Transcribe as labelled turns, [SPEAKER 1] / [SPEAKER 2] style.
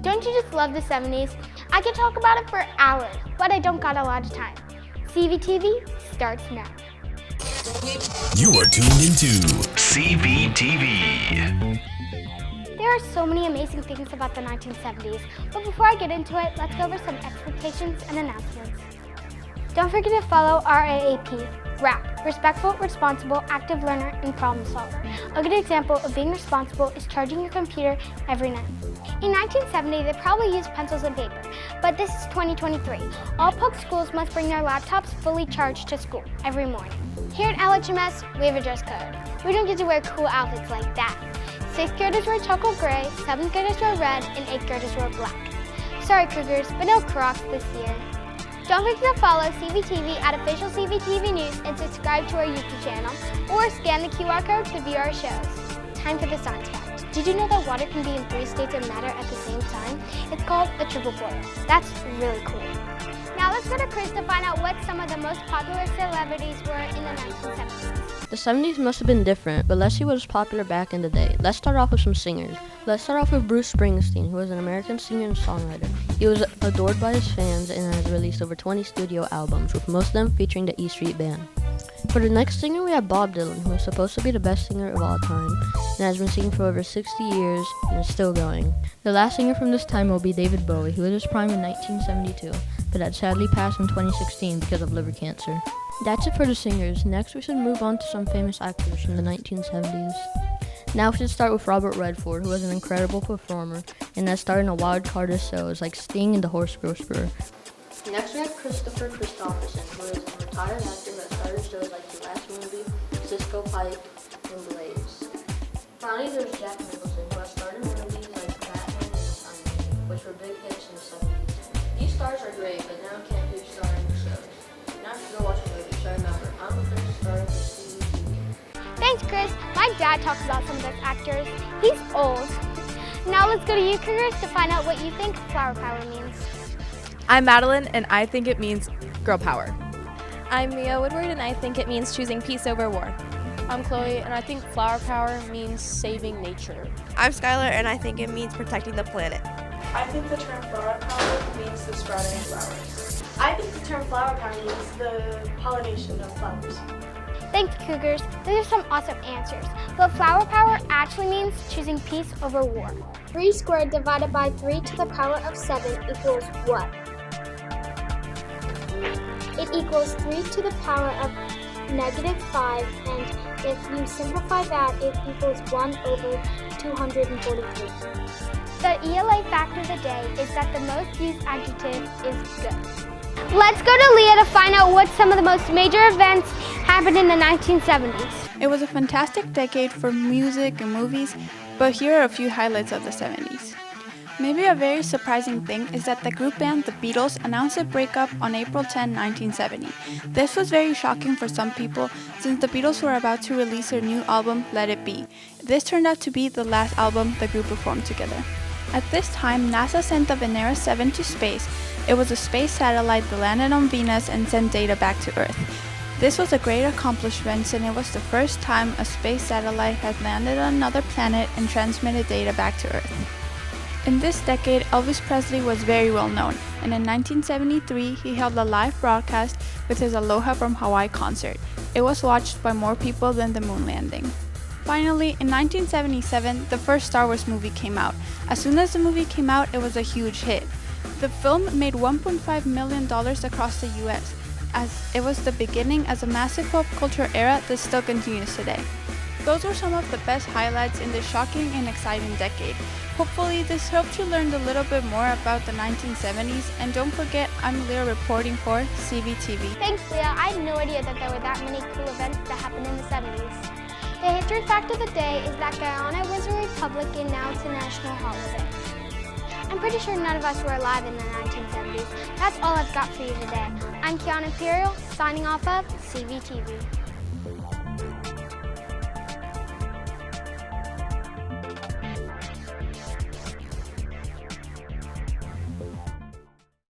[SPEAKER 1] Don't you just love the 70s? I could talk about it for hours, but I don't got a lot of time. CVTV starts now.
[SPEAKER 2] You are tuned into CVTV.
[SPEAKER 1] There are so many amazing things about the 1970s, but before I get into it, let's go over some expectations and announcements. Don't forget to follow RAAP, RAP, Respectful, Responsible, Active Learner, and Problem Solver. A good example of being responsible is charging your computer every night. In 1970, they probably used pencils and paper, but this is 2023. All public schools must bring their laptops fully charged to school every morning. Here at LHMS, we have a dress code. We don't get to wear cool outfits like that. 6th graders wear chocolate gray, 7th graders wear red, and 8th graders wear black. Sorry Cougars, but no Crocs this year. Don't forget to follow CVTV at Official CVTV News and subscribe to our YouTube channel, or scan the QR code to view our shows. Time for the science fact. Did you know that water can be in 3 states of matter at the same time? It's called a triple boil. That's really cool. Now let's go to Chris to find out what some of the most popular celebrities were in the 1970s.
[SPEAKER 3] The 70s must have been different, but let's see what was popular back in the day. Let's start off with some singers. Let's start off with Bruce Springsteen, who was an American singer and songwriter. He was adored by his fans and has released over 20 studio albums, with most of them featuring the E Street Band. For the next singer, we have Bob Dylan, who is supposed to be the best singer of all time, and has been singing for over 60 years and is still going. The last singer from this time will be David Bowie, who hit his prime in 1972, but had sadly passed in 2016 because of liver cancer. That's it for the singers. Next, we should move on to some famous actors from the 1970s. Now we should start with Robert Redford, who was an incredible performer and has starred in a wild card of shows like Sting and The Horse Whisperer. Next, we have Christopher Christopherson, who is a retired actor that starred in shows like The Last Movie, Cisco Pike, and Blaze. Finally, there's Jack Nicholson, who has starred in movies like Batman and The Sun Man, which were big hits in the 70s. These stars are great, but now can't do starring in shows. Now you should go watch a movie, so remember, I'm the first star of the CVTV.
[SPEAKER 1] Thanks, Chris. My dad talks about some of those actors. He's old. Now let's go to you, Cougars, to find out what you think flower power means.
[SPEAKER 4] I'm Madeline, and I think it means girl power.
[SPEAKER 5] I'm Mia Woodward, and I think it means choosing peace over war.
[SPEAKER 6] I'm Chloe, and I think flower power means saving nature.
[SPEAKER 7] I'm Skylar, and I think it means protecting the planet.
[SPEAKER 8] I think the term flower power means the sprouting of flowers.
[SPEAKER 9] I think the term flower power means the pollination of flowers.
[SPEAKER 1] Thanks, Cougars. Those are some awesome answers. But flower power actually means choosing peace over war. 3 squared divided by 3 to the power of 7 equals what? It equals 3 to the power of -5, and if you simplify that, it equals 1 over 243. The ELA fact of the day is that the most used adjective is good. Let's go to Leah to find out what some of the most major events happened in the 1970s.
[SPEAKER 10] It was a fantastic decade for music and movies, but here are a few highlights of the 70s. Maybe a very surprising thing is that the group band The Beatles announced a breakup on April 10, 1970. This was very shocking for some people since the Beatles were about to release their new album, Let It Be. This turned out to be the last album the group performed together. At this time, NASA sent the Venera 7 to space. It was a space satellite that landed on Venus and sent data back to Earth. This was a great accomplishment since it was the first time a space satellite had landed on another planet and transmitted data back to Earth. In this decade, Elvis Presley was very well known, and in 1973 he held a live broadcast with his Aloha from Hawaii concert. It was watched by more people than the moon landing. Finally, in 1977, the first Star Wars movie came out. As soon as the movie came out, it was a huge hit. The film made $1.5 million across the US, as it was the beginning as a massive pop culture era that still continues today. Those were some of the best highlights in this shocking and exciting decade. Hopefully this helped you learn a little bit more about the 1970s, and don't forget, I'm Leah reporting for CVTV.
[SPEAKER 1] Thanks, Leah. I had no idea that there were that many cool events that happened in the 70s. The history fact of the day is that Guyana was a republic and now it's a national holiday. I'm pretty sure none of us were alive in the 1970s. That's all I've got for you today. I'm Kiana Imperial, signing off of CVTV.